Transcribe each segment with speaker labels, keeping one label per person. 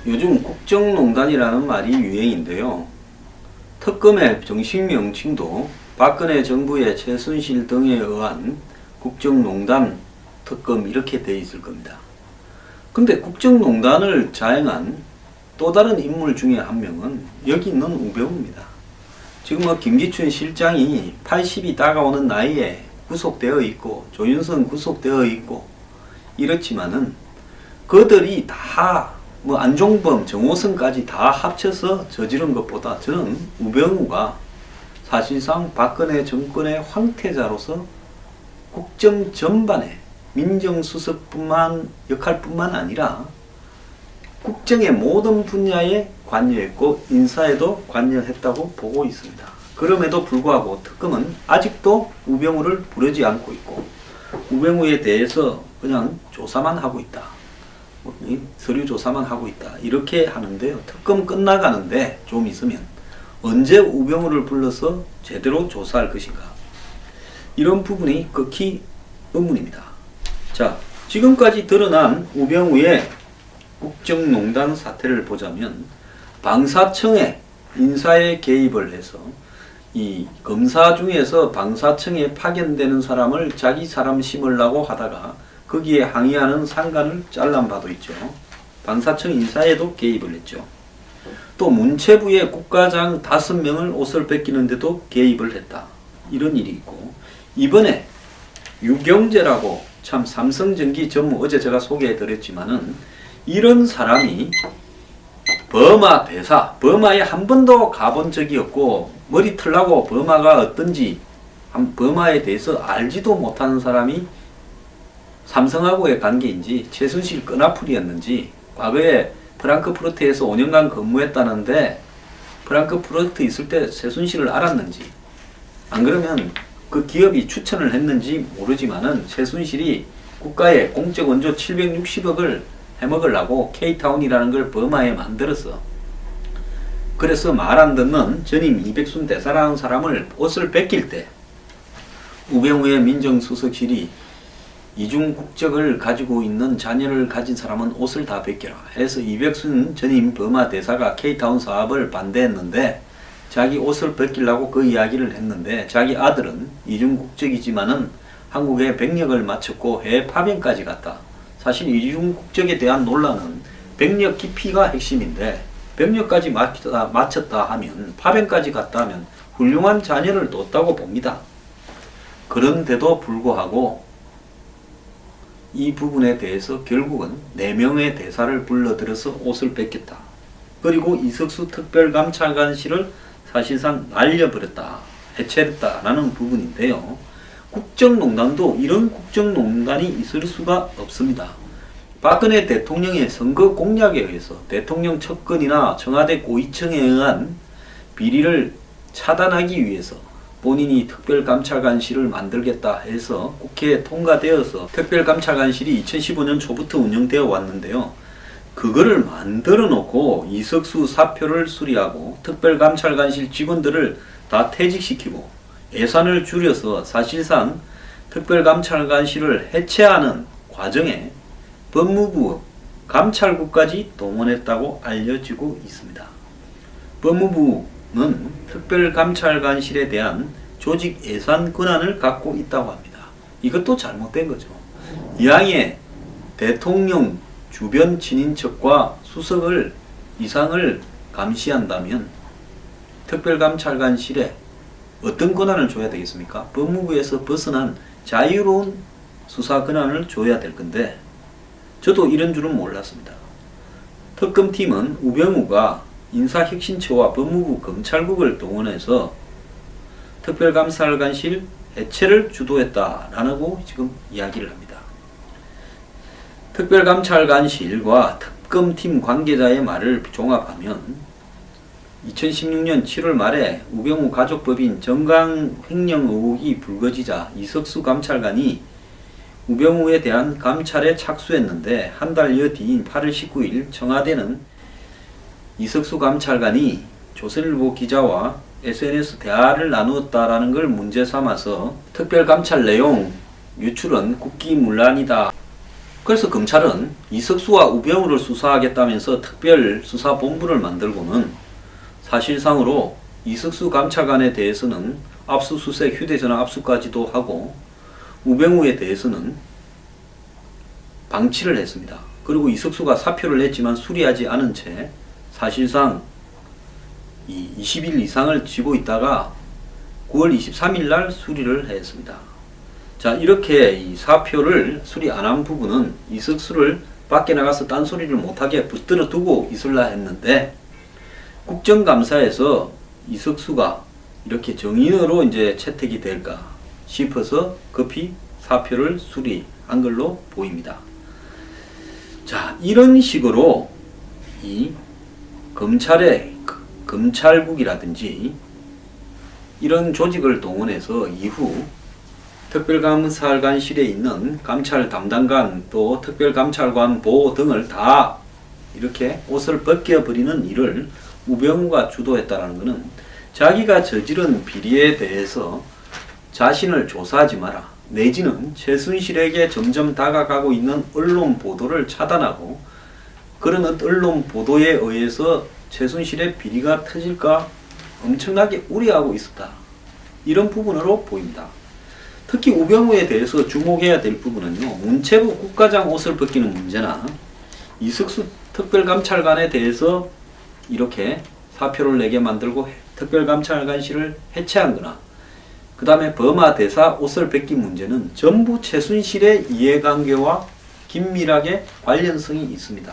Speaker 1: 요즘 국정농단이라는 말이 유행인데요. 특검의 정식 명칭도 박근혜 정부의 최순실 등에 의한 국정농단 특검 이렇게 되어 있을 겁니다. 근데 국정농단을 자행한 또 다른 인물 중에 한 명은 여기 있는 우병우입니다. 지금 김기춘 실장이 80이 다가오는 나이에 구속되어 있고 조윤선 구속되어 있고 이렇지만은 그들이 다 안종범, 정호성까지 다 합쳐서 저지른 것보다 저는 우병우가 사실상 박근혜 정권의 황태자로서 국정 전반에 민정수석뿐만 역할뿐만 아니라 국정의 모든 분야에 관여했고 인사에도 관여했다고 보고 있습니다. 그럼에도 불구하고 특검은 아직도 우병우를 부르지 않고 있고 우병우에 대해서 그냥 조사만 하고 있다. 서류 조사만 하고 있다. 이렇게 하는데요. 특검 끝나가는데 좀 있으면 언제 우병우를 불러서 제대로 조사할 것인가. 이런 부분이 극히 의문입니다. 자, 지금까지 드러난 우병우의 국정농단 사태를 보자면 방사청의 인사에 개입을 해서 이 검사 중에서 방사청에 파견되는 사람을 자기 사람 심으려고 하다가 거기에 항의하는 상관을 잘란 바도 있죠. 방사청 인사에도 개입을 했죠. 또 문체부의 국과장 5명을 옷을 뺏기는데도 개입을 했다. 이런 일이 있고 이번에 유경재라고 참 삼성전기 전무 어제 제가 소개해드렸지만은 이런 사람이 버마 대사, 버마에 한 번도 가본 적이 없고 머리 틀라고 버마가 어떤지 버마에 대해서 알지도 못하는 사람이 삼성하고의 관계인지 최순실 끈앞풀이였는지 과거에 프랑크푸르트에서 5년간 근무했다는데 프랑크푸르트 있을 때 최순실을 알았는지 안 그러면 그 기업이 추천을 했는지 모르지만은 최순실이 국가의 공적 원조 760억을 해먹으려고 K타운이라는 걸 버마에 만들었어. 그래서 말 안 듣는 전임 이백순 대사라는 사람을 옷을 뺏길 때 우병우의 민정수석실이 이중 국적을 가지고 있는 자녀를 가진 사람은 옷을 다 벗겨라 해서 이백순 전임 버마 대사가 K타운 사업을 반대했는데 자기 옷을 벗기려고 그 이야기를 했는데 자기 아들은 이중 국적이지만은 한국에 병력을 마쳤고 해외 파병까지 갔다. 사실 이중 국적에 대한 논란은 병력 깊이가 핵심인데 병력까지 마쳤다 하면 파병까지 갔다 하면 훌륭한 자녀를 뒀다고 봅니다. 그런데도 불구하고 이 부분에 대해서 결국은 4명의 대사를 불러들여서 옷을 뺏겼다. 그리고 이석수 특별감찰관실을 사실상 날려버렸다. 해체했다라는 부분인데요. 국정농단도 이런 국정농단이 있을 수가 없습니다. 박근혜 대통령의 선거 공약에 의해서 대통령 측근이나 청와대 고위층에 의한 비리를 차단하기 위해서 본인이 특별감찰관실을 만들겠다 해서 국회에 통과되어서 특별감찰관실이 2015년 초부터 운영되어 왔는데요. 그거를 만들어 놓고 이석수 사표를 수리하고 특별감찰관실 직원들을 다 퇴직시키고 예산을 줄여서 사실상 특별감찰관실을 해체하는 과정에 법무부 감찰국까지 동원했다고 알려지고 있습니다. 법무부는 특별감찰관실에 대한 조직 예산 권한을 갖고 있다고 합니다. 이것도 잘못된 거죠. 이왕에 대통령 주변 친인척과 수석을 이상을 감시한다면 특별감찰관실에 어떤 권한을 줘야 되겠습니까? 법무부에서 벗어난 자유로운 수사 권한을 줘야 될 건데 저도 이런 줄은 몰랐습니다. 특검팀은 우병우가 인사혁신처와 법무부 검찰국을 동원해서 특별감찰관실 해체를 주도했다라고 지금 이야기를 합니다. 특별감찰관실과 특검팀 관계자의 말을 종합하면 2016년 7월 말에 우병우 가족법인 정강 횡령 의혹이 불거지자 이석수 감찰관이 우병우에 대한 감찰에 착수했는데 한 달여 뒤인 8월 19일 청와대는 이석수 감찰관이 조선일보 기자와 SNS 대화를 나누었다라는 걸 문제 삼아서 특별감찰 내용 유출은 국기문란이다 그래서 검찰은 이석수와 우병우를 수사하겠다면서 특별수사본부를 만들고는 사실상으로 이석수 감찰관에 대해서는 압수수색 휴대전화 압수까지도 하고 우병우에 대해서는 방치를 했습니다. 그리고 이석수가 사표를 냈지만 수리하지 않은 채 사실상 20일 이상을 쥐고 있다가 9월 23일 날 수리를 했습니다. 자, 이렇게 이 사표를 수리 안 한 부분은 이석수를 밖에 나가서 딴소리를 못하게 붙들어 두고 있으려 했는데 국정감사에서 이석수가 이렇게 정인으로 이제 채택이 될까 싶어서 급히 사표를 수리한 걸로 보입니다. 자, 이런 식으로 이 검찰국이라든지 이런 조직을 동원해서 이후 특별감찰관실에 있는 감찰 담당관 또 특별감찰관 보호 등을 다 이렇게 옷을 벗겨버리는 일을 우병우가 주도했다는 것은 자기가 저지른 비리에 대해서 자신을 조사하지 마라, 내지는 최순실에게 점점 다가가고 있는 언론 보도를 차단하고 그런 언론 보도에 의해서 최순실의 비리가 터질까 엄청나게 우려하고 있었다. 이런 부분으로 보입니다. 특히 우병우에 대해서 주목해야 될 부분은요, 문체부 국과장 옷을 벗기는 문제나 이석수 특별감찰관에 대해서 이렇게 사표를 내게 만들고 특별감찰관실을 해체한 거나 그 다음에 버마 대사 옷을 벗긴 문제는 전부 최순실의 이해관계와 긴밀하게 관련성이 있습니다.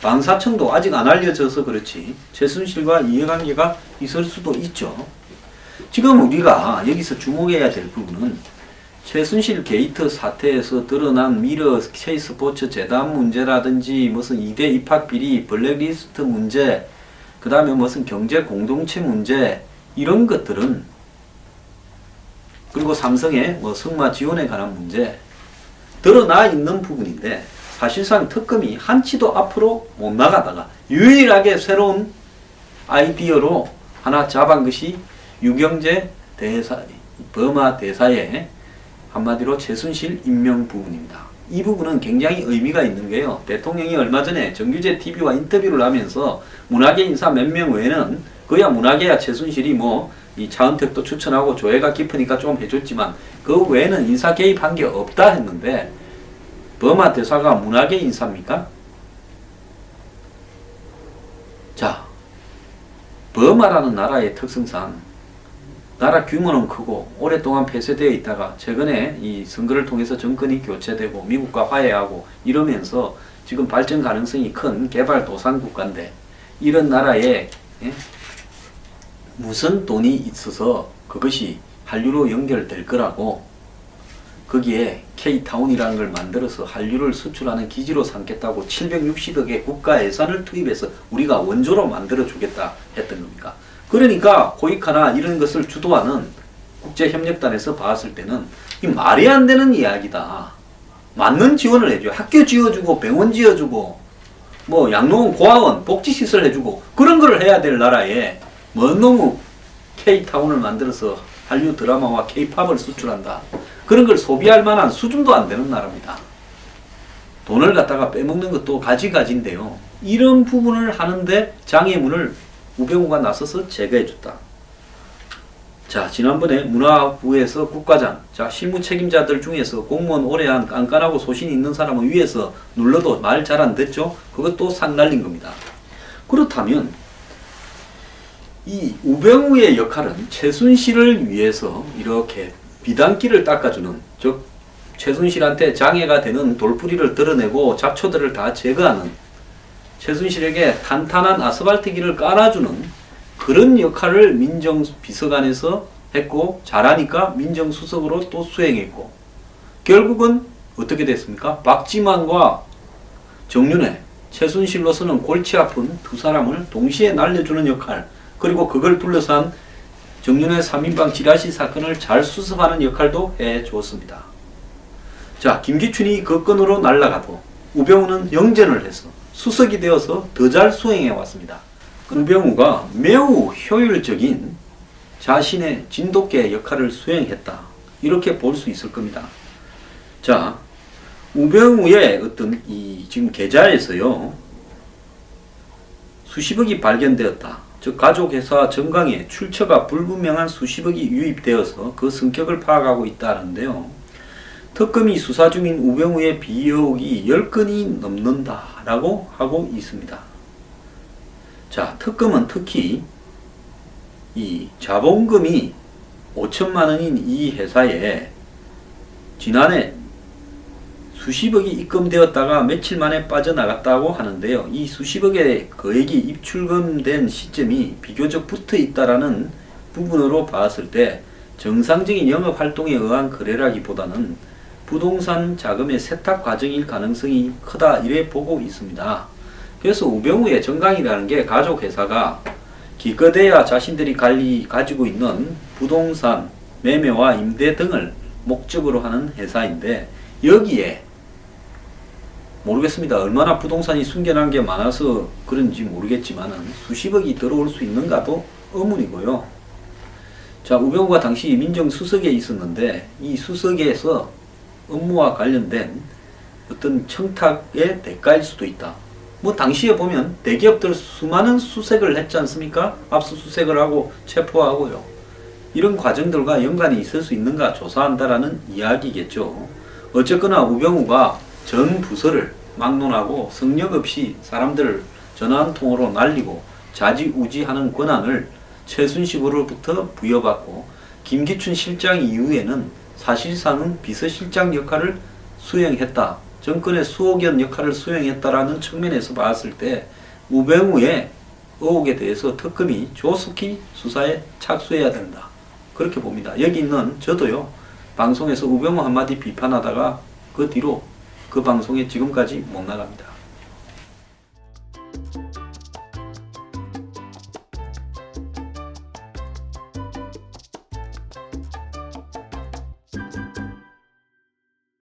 Speaker 1: 방사청도 아직 안 알려져서 그렇지 최순실과 이해관계가 있을 수도 있죠. 지금 우리가 여기서 주목해야 될 부분은 최순실 게이트 사태에서 드러난 미러 K스포츠 재단 문제라든지 무슨 2대 입학 비리, 블랙리스트 문제, 그 다음에 무슨 경제 공동체 문제 이런 것들은 그리고 삼성의 뭐 승마 지원에 관한 문제 드러나 있는 부분인데 사실상 특검이 한치도 앞으로 못 나가다가 유일하게 새로운 아이디어로 하나 잡은 것이 유경재 대사, 버마 대사의 한마디로 최순실 임명 부분입니다. 이 부분은 굉장히 의미가 있는 게요. 대통령이 얼마 전에 정규제 TV와 인터뷰를 하면서 문화계 인사 몇 명 외에는 그야 문화계야 최순실이 뭐 이 차은택도 추천하고 조회가 깊으니까 좀 해줬지만 그 외에는 인사 개입한 게 없다 했는데 버마 대사가 문화계 인사입니까? 자, 버마라는 나라의 특성상 나라 규모는 크고 오랫동안 폐쇄되어 있다가 최근에 이 선거를 통해서 정권이 교체되고 미국과 화해하고 이러면서 지금 발전 가능성이 큰 개발도상 국가인데 이런 나라에 무슨 돈이 있어서 그것이 한류로 연결될 거라고 거기에 K타운이라는 걸 만들어서 한류를 수출하는 기지로 삼겠다고 760억의 국가 예산을 투입해서 우리가 원조로 만들어 주겠다 했던 겁니까? 그러니까 코이카나 이런 것을 주도하는 국제협력단에서 봤을 때는 이 말이 안 되는 이야기다. 맞는 지원을 해줘. 학교 지어주고 병원 지어주고 뭐 양로원 고아원 복지시설 해주고 그런 걸 해야 될 나라에 뭐 너무 K타운을 만들어서 한류 드라마와 K팝을 수출한다. 그런 걸 소비할 만한 수준도 안 되는 나라입니다. 돈을 갖다가 빼먹는 것도 가지가지인데요. 이런 부분을 하는데 장애물을 우병우가 나서서 제거해줬다. 자, 지난번에 문화부에서 국과장, 자, 실무 책임자들 중에서 공무원 오래 한 깐깐하고 소신이 있는 사람은 위에서 눌러도 말 잘 안 듣죠? 그것도 상 날린 겁니다. 그렇다면 이 우병우의 역할은 최순실을 위해서 이렇게 비단길을 닦아주는, 즉 최순실한테 장애가 되는 돌뿌리를 드러내고 잡초들을 다 제거하는, 최순실에게 탄탄한 아스팔트 길을 깔아주는 그런 역할을 민정비서관에서 했고 잘하니까 민정수석으로 또 수행했고 결국은 어떻게 됐습니까? 박지만과 정윤회, 최순실로서는 골치 아픈 두 사람을 동시에 날려주는 역할, 그리고 그걸 둘러싼 정윤회 3인방 지라시 사건을 잘 수습하는 역할도 해주었습니다. 자, 김기춘이 그 건으로 날아가도 우병우는 영전을 해서 수석이 되어서 더 잘 수행해 왔습니다. 우병우가 매우 효율적인 자신의 진돗개 역할을 수행했다. 이렇게 볼 수 있을 겁니다. 자, 우병우의 어떤 이 지금 계좌에서요 수십억이 발견되었다. 즉 가족회사 정강에 출처가 불분명한 수십억이 유입되어서 그 성격을 파악하고 있다는데요. 특검이 수사 중인 우병우의 비의혹이 10건이 넘는다라고 하고 있습니다. 자, 특검은 특히 이 자본금이 5천만 원인 이 회사에 지난해 수십억이 입금되었다가 며칠 만에 빠져나갔다고 하는데요. 이 수십억의 거액이 입출금된 시점이 비교적 붙어 있다라는 부분으로 봤을 때 정상적인 영업활동에 의한 거래라기보다는 부동산 자금의 세탁 과정일 가능성이 크다 이래 보고 있습니다. 그래서 우병우의 정강이라는 게 가족회사가 기껏해야 자신들이 가지고 있는 부동산 매매와 임대 등을 목적으로 하는 회사인데 여기에 모르겠습니다. 얼마나 부동산이 숨겨난 게 많아서 그런지 모르겠지만 수십억이 들어올 수 있는가도 의문이고요. 자, 우병우가 당시 민정수석에 있었는데 이 수석에서 업무와 관련된 어떤 청탁의 대가일 수도 있다. 뭐 당시에 보면 대기업들 수많은 수색을 했지 않습니까? 압수수색을 하고 체포하고요. 이런 과정들과 연관이 있을 수 있는가 조사한다라는 이야기겠죠. 어쨌거나 우병우가 전 부서를 막론하고 성역 없이 사람들을 전화 한 통으로 날리고 좌지우지하는 권한을 최순실로부터 부여받고 김기춘 실장 이후에는 사실상은 비서실장 역할을 수행했다. 정권의 수호견 역할을 수행했다라는 측면에서 봤을 때 우병우의 의혹에 대해서 특검이 조속히 수사에 착수해야 된다. 그렇게 봅니다. 여기 있는 저도요. 방송에서 우병우 한마디 비판하다가 그 뒤로 그 방송에 지금까지 못 나갑니다.